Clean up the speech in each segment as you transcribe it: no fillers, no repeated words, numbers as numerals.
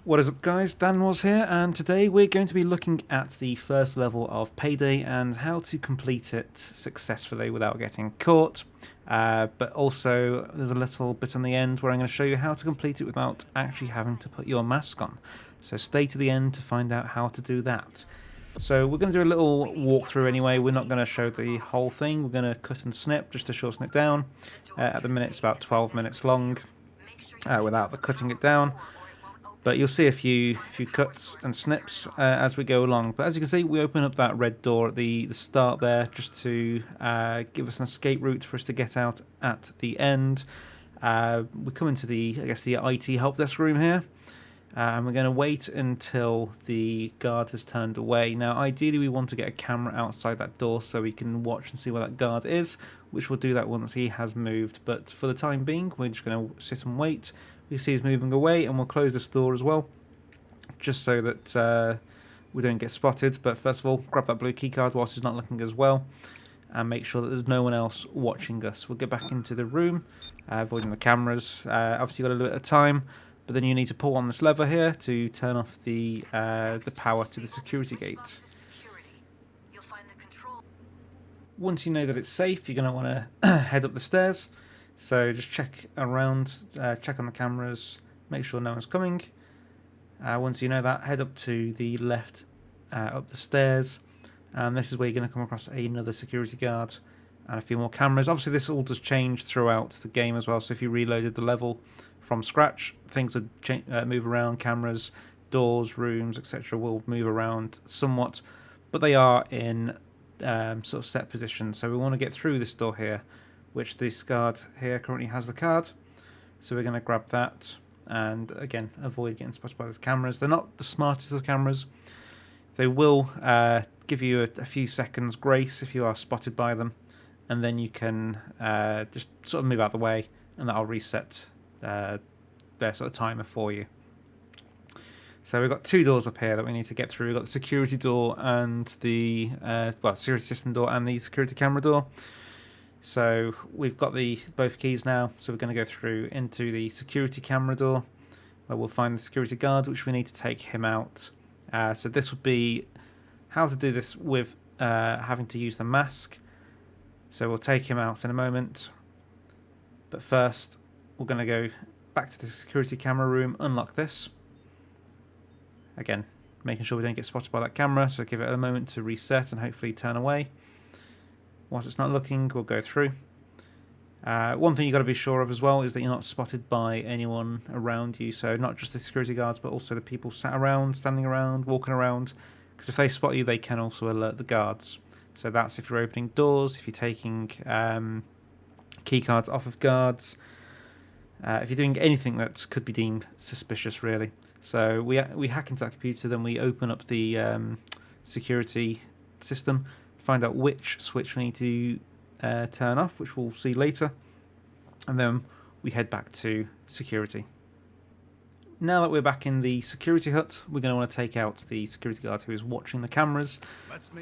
What is up guys, Dan was here, and today we're going to be looking at the first level of Payday and how to complete it successfully without getting caught. But also there's a little bit on the end where I'm going to show you how to complete it without actually having to put your mask on. So stay to the end to find out how to do that. So we're going to do a little walkthrough anyway. We're not going to show the whole thing, we're going to cut and snip just to shorten it down. At the minute it's about 12 minutes long without the cutting it down. But you'll see a few cuts and snips as we go along. But as you can see, we open up that red door at the start there just to give us an escape route for us to get out at the end. We come into the IT help desk room here. And we're going to wait until the guard has turned away. Now, ideally, we want to get a camera outside that door so we can watch and see where that guard is, which we'll do that once he has moved. But for the time being, we're just going to sit and wait. We see he's moving away, and we'll close this door as well, just so that we don't get spotted. But first of all, grab that blue keycard whilst he's not looking as well, and make sure that there's no one else watching us. We'll get back into the room, avoiding the cameras. Obviously, you've got a little bit of time, but then you need to pull on this lever here to turn off the power to the security gate. Once you know that it's safe, you're going to want to head up the stairs. So just check around, check on the cameras, make sure no one's coming. Once you know that, head up to the left, up the stairs, and this is where you're going to come across another security guard and a few more cameras. Obviously this all does change throughout the game as well, so if you reloaded the level from scratch, things would move around, cameras, doors, rooms, etc. will move around somewhat, but they are in sort of set positions. So we want to get through this door here, which this guard here currently has the card. So we're going to grab that and again avoid getting spotted by those cameras. They're not the smartest of cameras. They will give you a few seconds grace if you are spotted by them, and then you can just sort of move out of the way, and that'll reset their sort of timer for you. So we've got two doors up here that we need to get through. We've got the security door and the security system door and the security camera door. So we've got both keys now, so we're going to go through into the security camera door, where we'll find the security guard, which we need to take him out. So this would be how to do this with having to use the mask. So we'll take him out in a moment, but first we're going to go back to the security camera room, unlock this. Again, making sure we don't get spotted by that camera, so give it a moment to reset and hopefully turn away. Once it's not looking, we'll go through. One thing you've got to be sure of as well is that you're not spotted by anyone around you, so not just the security guards, but also the people standing around, walking around, because if they spot you, they can also alert the guards. So that's if you're opening doors, if you're taking key cards off of guards, if you're doing anything that could be deemed suspicious, really. So we hack into that computer, then we open up the security system, find out which switch we need to turn off, which we'll see later, and then we head back to security. Now that we're back in the security hut, we're going to want to take out the security guard who is watching the cameras.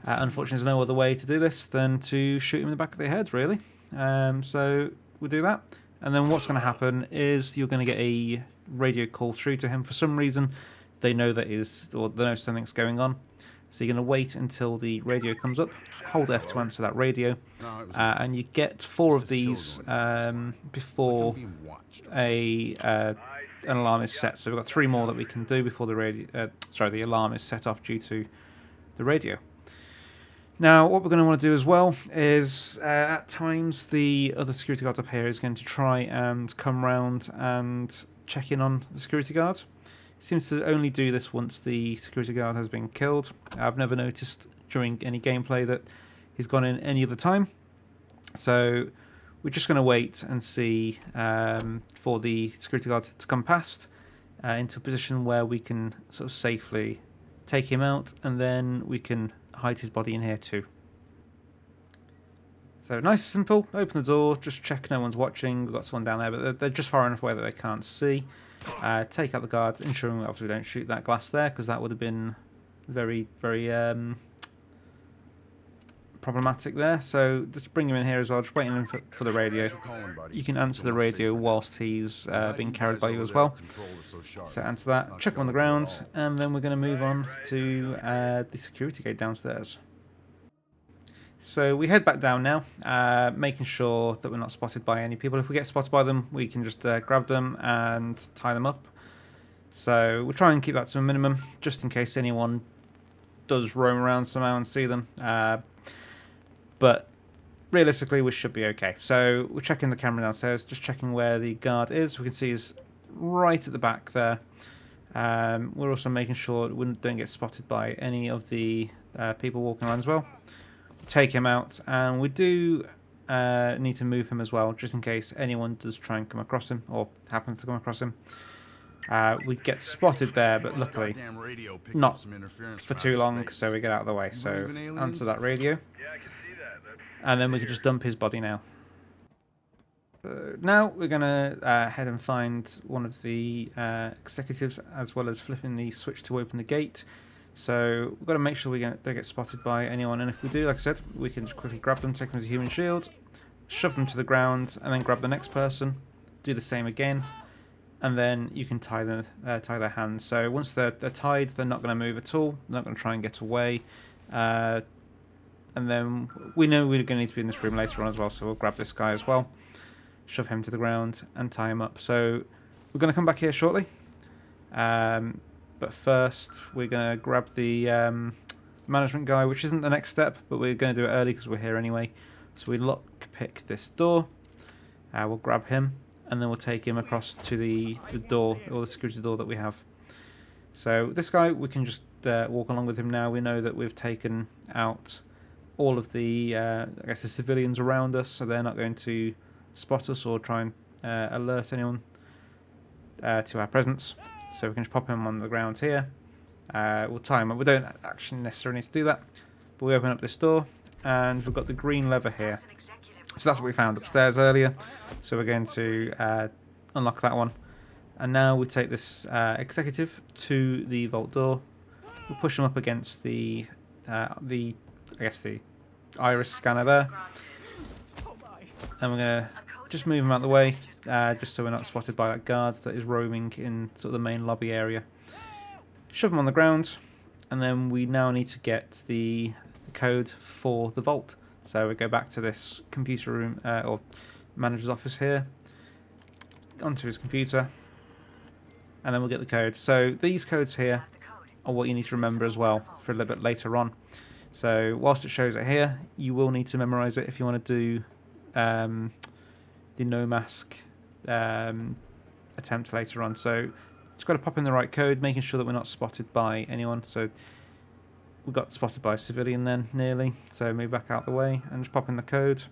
Unfortunately, there's no other way to do this than to shoot him in the back of the head, really. So we'll do that, and then what's going to happen is you're going to get a radio call through to him. For some reason, they know they know something's going on. So you're going to wait until the radio comes up, hold F to answer that radio, and you get 4 of these before an alarm is set. So we've got 3 more that we can do before the alarm is set off due to the radio. Now, what we're going to want to do as well is, at times, the other security guard up here is going to try and come round and check in on the security guard. Seems to only do this once the security guard has been killed. I've never noticed during any gameplay that he's gone in any other time. So we're just going to wait and see for the security guard to come past into a position where we can sort of safely take him out, and then we can hide his body in here too. So nice and simple. Open the door, just check no one's watching. We've got someone down there, but they're just far enough away that they can't see. Take out the guards, ensuring we obviously don't shoot that glass there, because that would have been very, very problematic there. So just bring him in here as well, just waiting for the radio. You can answer the radio whilst he's being carried by you as well. So answer that, chuck him on the ground, and then we're going to move on to the security gate downstairs. So we head back down now, making sure that we're not spotted by any people. If we get spotted by them, we can just grab them and tie them up. So we'll try and keep that to a minimum, just in case anyone does roam around somehow and see them. But realistically, we should be okay. So we're checking the camera downstairs, just checking where the guard is. We can see he's right at the back there. We're also making sure we don't get spotted by any of the people walking around as well. Take him out, and we do need to move him as well, just in case anyone does try and come across him, or happens to come across him. We get spotted there, but luckily not for too long, so we get out of the way. So answer that radio, and then we can just dump his body now. Now we're going to head and find one of the executives, as well as flipping the switch to open the gate. So we've got to make sure we don't get spotted by anyone, and if we do, like I said, we can just quickly grab them, take them as a human shield, shove them to the ground, and then grab the next person, do the same again, and then you can tie their hands. So once they're tied, they're not going to move at all, they're not going to try and get away, and then we know we're going to need to be in this room later on as well, so we'll grab this guy as well, shove him to the ground, and tie him up. So we're going to come back here shortly. But first, we're going to grab the management guy, which isn't the next step, but we're going to do it early because we're here anyway. So we lockpick this door. We'll grab him, and then we'll take him across to the door, or the security door that we have. So this guy, we can just walk along with him now. We know that we've taken out all of the, I guess, the civilians around us, so they're not going to spot us or try and alert anyone to our presence. So we can just pop him on the ground here. We'll tie him up. We don't actually necessarily need to do that. But we open up this door, and we've got the green lever here. So that's what we found upstairs earlier. So we're going to unlock that one. And now we take this executive to the vault door. We'll push him up against the iris scanner there. And we're going to just move him out of the way, just so we're not spotted by that guard that is roaming in sort of the main lobby area. Shove him on the ground, and then we now need to get the code for the vault. So we go back to this computer room, or manager's office here, onto his computer, and then we'll get the code. So these codes here are what you need to remember as well for a little bit later on. So whilst it shows it here, you will need to memorize it if you want to do the no mask attempt later on. So it's got to pop in the right code, making sure that we're not spotted by anyone. So we got spotted by a civilian then, nearly. So move back out the way and just pop in the code.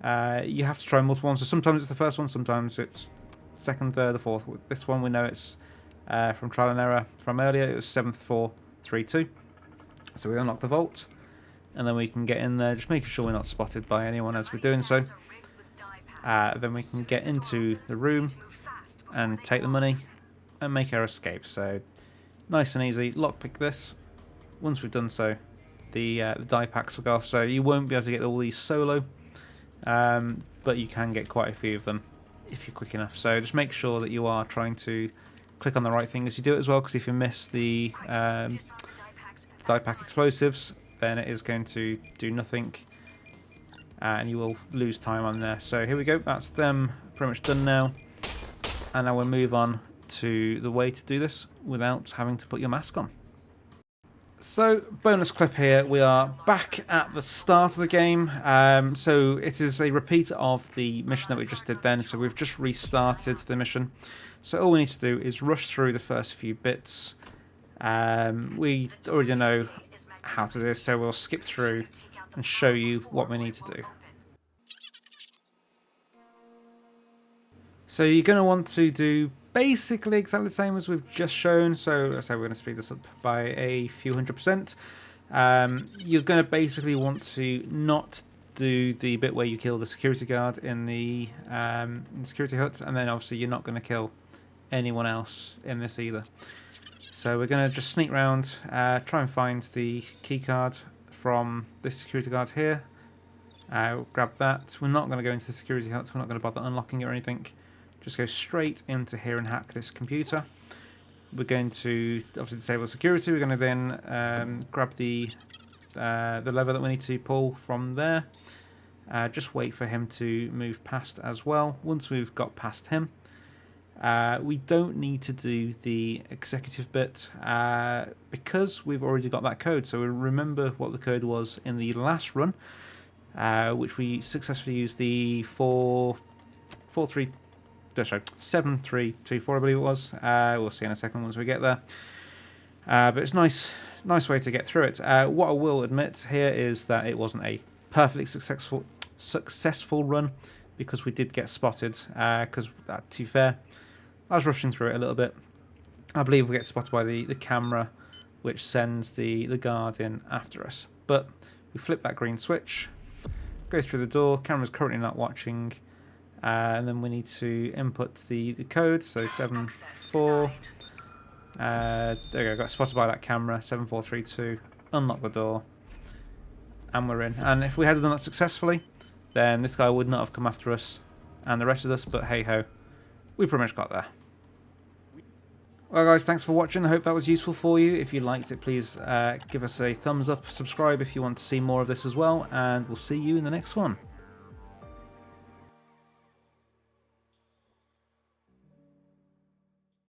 You have to try multiple ones. So sometimes it's the first one, sometimes it's second, third, or fourth. With this one, we know it's from trial and error from earlier. It was 7432. So we unlock the vault, and then we can get in there, just making sure we're not spotted by anyone as we're doing so. Then we can get into the room and take the money and make our escape. So nice and easy. Lockpick this. Once we've done so, the die packs will go off. So you won't be able to get all these solo, but you can get quite a few of them if you're quick enough. So just make sure that you are trying to click on the right thing as you do it as well, because if you miss the die pack explosives, then it is going to do nothing, and you will lose time on there. So here we go, that's them pretty much done now, and now we'll move on to the way to do this without having to put your mask on. So bonus clip here, we are back at the start of the game. So it is a repeat of the mission that we just did then, so we've just restarted the mission. So all we need to do is rush through the first few bits. We already know how to do this, so we'll skip through and show you what we need to do. So you're going to want to do basically exactly the same as we've just shown. So let's say we're going to speed this up by a few 100%. You're going to basically want to not do the bit where you kill the security guard in the security hut, and then obviously you're not going to kill anyone else in this either. So we're going to just sneak around, try and find the key card from this security guard here. We'll grab that. We're not going to go into the security hut, so we're not going to bother unlocking it or anything. Just go straight into here and hack this computer. We're going to obviously disable security. We're going to then grab the lever that we need to pull from there. Just wait for him to move past as well. Once we've got past him, we don't need to do the executive bit because we've already got that code. So we remember what the code was in the last run, which we successfully used the 7324, I believe it was. We'll see in a second once we get there. But it's nice way to get through it. What I will admit here is that it wasn't a perfectly successful run because we did get spotted. Because to be fair, I was rushing through it a little bit. I believe we get spotted by the camera, which sends the guard in after us. But we flip that green switch, go through the door. Camera's currently not watching. And then we need to input the code, so 74. There we go, got spotted by that camera, 7432. Unlock the door, and we're in. And if we had done that successfully, then this guy would not have come after us and the rest of us, but hey ho, we pretty much got there. Well guys, thanks for watching. I hope that was useful for you. If you liked it, please give us a thumbs up, subscribe if you want to see more of this as well, and we'll see you in the next one.